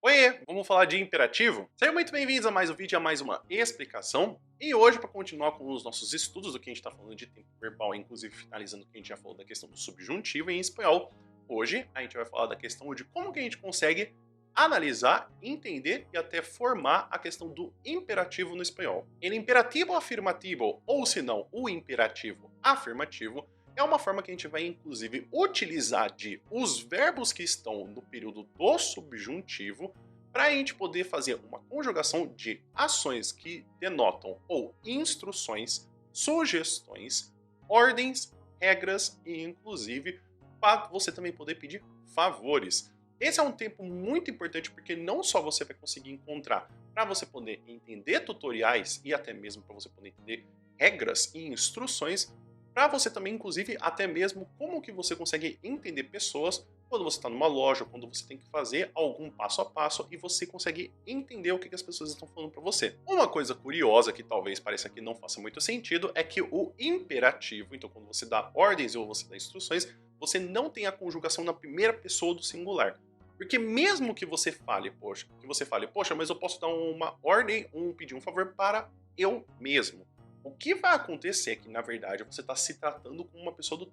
Oiê, vamos falar de imperativo? Sejam muito bem-vindos a mais um vídeo, a mais uma explicação. E hoje, para continuar com os nossos estudos do que a gente está falando de tempo verbal, inclusive finalizando o que a gente já falou da questão do subjuntivo em espanhol, hoje a gente vai falar da questão de como que a gente consegue analisar, entender e até formar a questão do imperativo no espanhol. El imperativo afirmativo, ou se não, o imperativo afirmativo, é uma forma que a gente vai, inclusive, utilizar de os verbos que estão no período do subjuntivo para a gente poder fazer uma conjugação de ações que denotam ou instruções, sugestões, ordens, regras e, inclusive, para você também poder pedir favores. Esse é um tempo muito importante porque não só você vai conseguir encontrar para você poder entender tutoriais e até mesmo para você poder entender regras e instruções, para você também, inclusive, até mesmo como que você consegue entender pessoas quando você está numa loja, quando você tem que fazer algum passo a passo e você consegue entender o que as pessoas estão falando para você. Uma coisa curiosa que talvez pareça que não faça muito sentido é que o imperativo, então quando você dá ordens ou você dá instruções, você não tem a conjugação na primeira pessoa do singular. Porque mesmo que você fale, poxa, mas eu posso dar uma ordem, pedir um favor para eu mesmo. O que vai acontecer é que, na verdade, você está se tratando com uma pessoa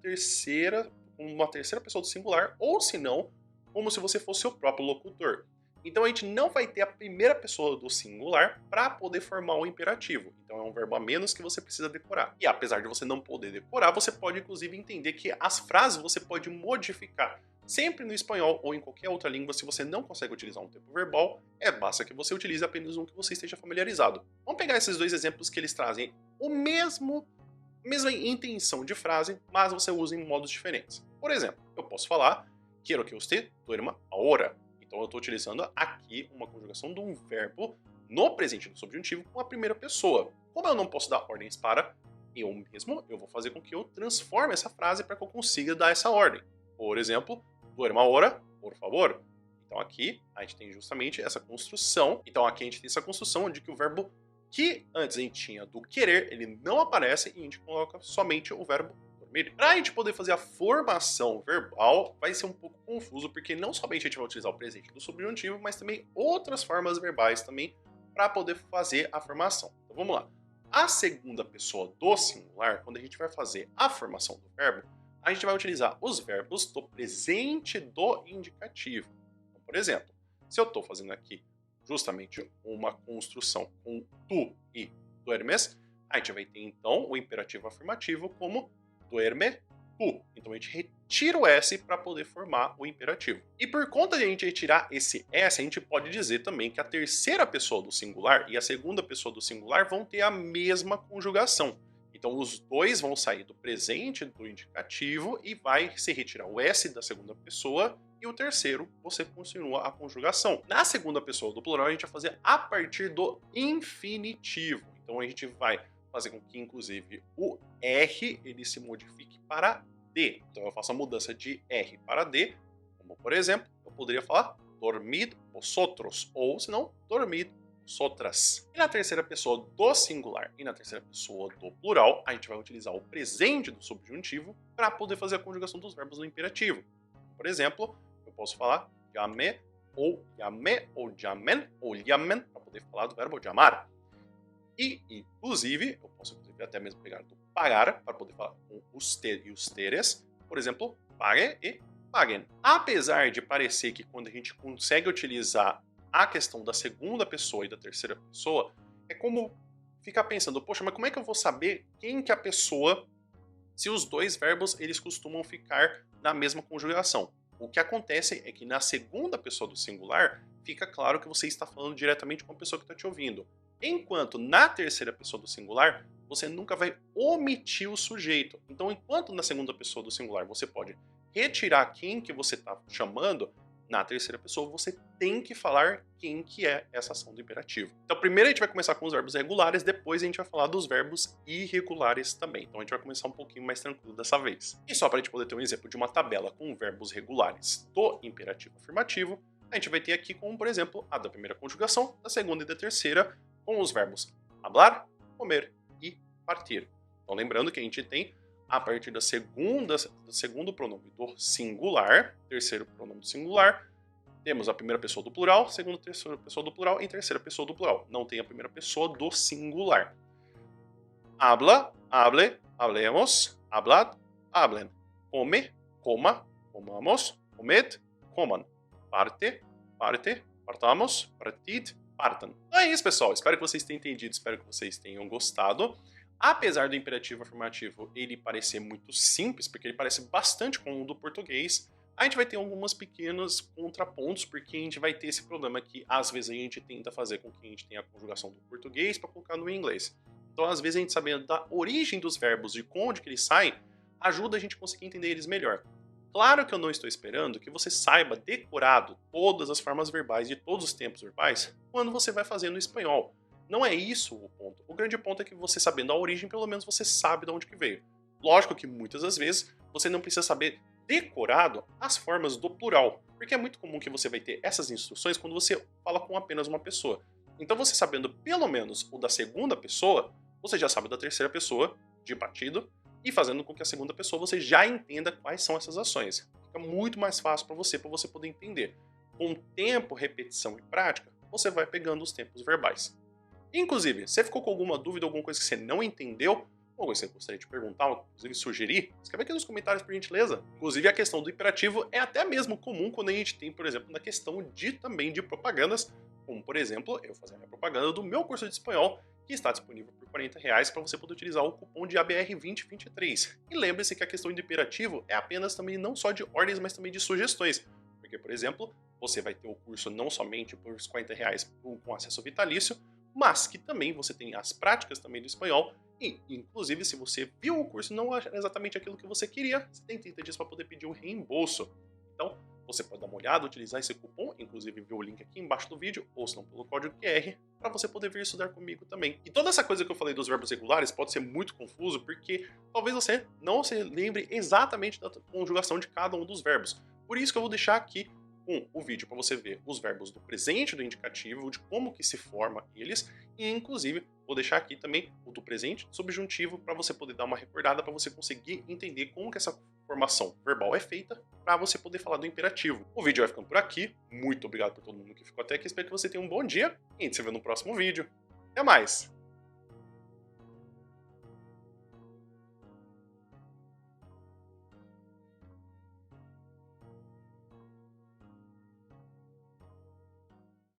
com uma terceira pessoa do singular, ou se não, como se você fosse o próprio locutor. Então a gente não vai ter a primeira pessoa do singular para poder formar o imperativo. Então é um verbo a menos que você precisa decorar. E apesar de você não poder decorar, você pode inclusive entender que as frases você pode modificar. Sempre no espanhol ou em qualquer outra língua, se você não consegue utilizar um tempo verbal, basta que você utilize apenas um que você esteja familiarizado. Vamos pegar esses dois exemplos que eles trazem mesma intenção de frase, mas você usa em modos diferentes. Por exemplo, eu posso falar quero que usted duerma ahora. Então eu estou utilizando aqui uma conjugação de um verbo no presente do subjuntivo com a primeira pessoa. Como eu não posso dar ordens para eu mesmo, eu vou fazer com que eu transforme essa frase para que eu consiga dar essa ordem. Por exemplo, duerma ahora, por favor. Então aqui a gente tem justamente essa construção. Então aqui a gente tem essa construção de que o verbo que antes a gente tinha do querer, ele não aparece e a gente coloca somente o verbo dormir. Para a gente poder fazer a formação verbal, vai ser um pouco confuso, porque não somente a gente vai utilizar o presente do subjuntivo, mas também outras formas verbais também para poder fazer a formação. Então vamos lá. A segunda pessoa do singular, quando a gente vai fazer a formação do verbo, a gente vai utilizar os verbos do presente do indicativo. Então, por exemplo, se eu estou fazendo aqui justamente uma construção com tu e duermes, a gente vai ter então o imperativo afirmativo como duerme tu. Então a gente retira o S para poder formar o imperativo. E por conta de a gente retirar esse S, a gente pode dizer também que a terceira pessoa do singular e a segunda pessoa do singular vão ter a mesma conjugação. Então os dois vão sair do presente do indicativo e vai se retirar o S da segunda pessoa e o terceiro você continua a conjugação. Na segunda pessoa do plural a gente vai fazer a partir do infinitivo. Então a gente vai fazer com que inclusive o R ele se modifique para D. Então eu faço a mudança de R para D, como por exemplo, eu poderia falar dormid vosotros, ou se não, dormid vosotras. E na terceira pessoa do singular e na terceira pessoa do plural, a gente vai utilizar o presente do subjuntivo para poder fazer a conjugação dos verbos no imperativo. Por exemplo, eu posso falar llame ou llamen ou llamen para poder falar do verbo llamar. E, inclusive, eu posso até mesmo pegar do pagar para poder falar com usted e ustedes. Por exemplo, pague e paguen. Apesar de parecer que quando a gente consegue utilizar a questão da segunda pessoa e da terceira pessoa, é como ficar pensando, poxa, mas como é que eu vou saber quem que é a pessoa se os dois verbos eles costumam ficar na mesma conjugação? O que acontece é que na segunda pessoa do singular, fica claro que você está falando diretamente com a pessoa que está te ouvindo. Enquanto na terceira pessoa do singular, você nunca vai omitir o sujeito. Então, enquanto na segunda pessoa do singular você pode retirar quem que você está chamando, na terceira pessoa você tem que falar quem que é essa ação do imperativo. Então primeiro a gente vai começar com os verbos regulares, depois a gente vai falar dos verbos irregulares também. Então a gente vai começar um pouquinho mais tranquilo dessa vez. E só para a gente poder ter um exemplo de uma tabela com verbos regulares do imperativo afirmativo, a gente vai ter aqui como, por exemplo, a da primeira conjugação, da segunda e da terceira, com os verbos hablar, comer e partir. Então lembrando que a gente tem a partir do segundo pronome do singular, terceiro pronome do singular, Temos a primeira pessoa do plural, segunda terceira pessoa do plural e terceira pessoa do plural. Não tem a primeira pessoa do singular. Habla, hable, hablemos, hablad, hablen. Come, coma, comamos, comed, coman. Parte, parte, partamos, partid, partam. Então é isso, pessoal. Espero que vocês tenham entendido, espero que vocês tenham gostado. Apesar do imperativo afirmativo ele parecer muito simples, porque ele parece bastante com o do português, a gente vai ter alguns pequenos contrapontos, porque a gente vai ter esse problema que às vezes a gente tenta fazer com que a gente tenha a conjugação do português para colocar no inglês. Então, às vezes, a gente sabendo da origem dos verbos, de onde que eles saem, ajuda a gente a conseguir entender eles melhor. Claro que eu não estou esperando que você saiba decorado todas as formas verbais de todos os tempos verbais quando você vai fazer no espanhol. Não é isso o ponto. O grande ponto é que você sabendo a origem, pelo menos você sabe de onde que veio. Lógico que muitas das vezes você não precisa saber decorado as formas do plural, porque é muito comum que você vai ter essas instruções quando você fala com apenas uma pessoa. Então você sabendo pelo menos o da segunda pessoa, você já sabe da terceira pessoa, de batido, e fazendo com que a segunda pessoa você já entenda quais são essas ações. Fica muito mais fácil para você poder entender. Com tempo, repetição e prática, você vai pegando os tempos verbais. Inclusive, se você ficou com alguma dúvida, alguma coisa que você não entendeu, ou você gostaria de perguntar, ou inclusive sugerir, escreve aqui nos comentários por gentileza. Inclusive a questão do imperativo é até mesmo comum quando a gente tem, por exemplo, na questão também de propagandas, como por exemplo, eu fazendo a propaganda do meu curso de espanhol, que está disponível por R$40 para você poder utilizar o cupom de ABR2023. E lembre-se que a questão do imperativo é apenas também não só de ordens, mas também de sugestões. Porque, por exemplo, você vai ter o curso não somente por R$40 com acesso vitalício, mas que também você tem as práticas também do espanhol e, inclusive, se você viu o curso e não é exatamente aquilo que você queria, você tem 30 dias para poder pedir o reembolso. Então, você pode dar uma olhada, utilizar esse cupom, inclusive ver o link aqui embaixo do vídeo, ou se não pelo código QR, para você poder vir estudar comigo também. E toda essa coisa que eu falei dos verbos regulares pode ser muito confuso, porque talvez você não se lembre exatamente da conjugação de cada um dos verbos. Por isso que eu vou deixar aqui o vídeo para você ver os verbos do presente do indicativo, de como que se forma eles, e inclusive vou deixar aqui também o do presente subjuntivo para você poder dar uma recordada, para você conseguir entender como que essa formação verbal é feita, para você poder falar do imperativo. O vídeo vai ficando por aqui, muito obrigado por todo mundo que ficou até aqui, espero que você tenha um bom dia, e a gente se vê no próximo vídeo. Até mais!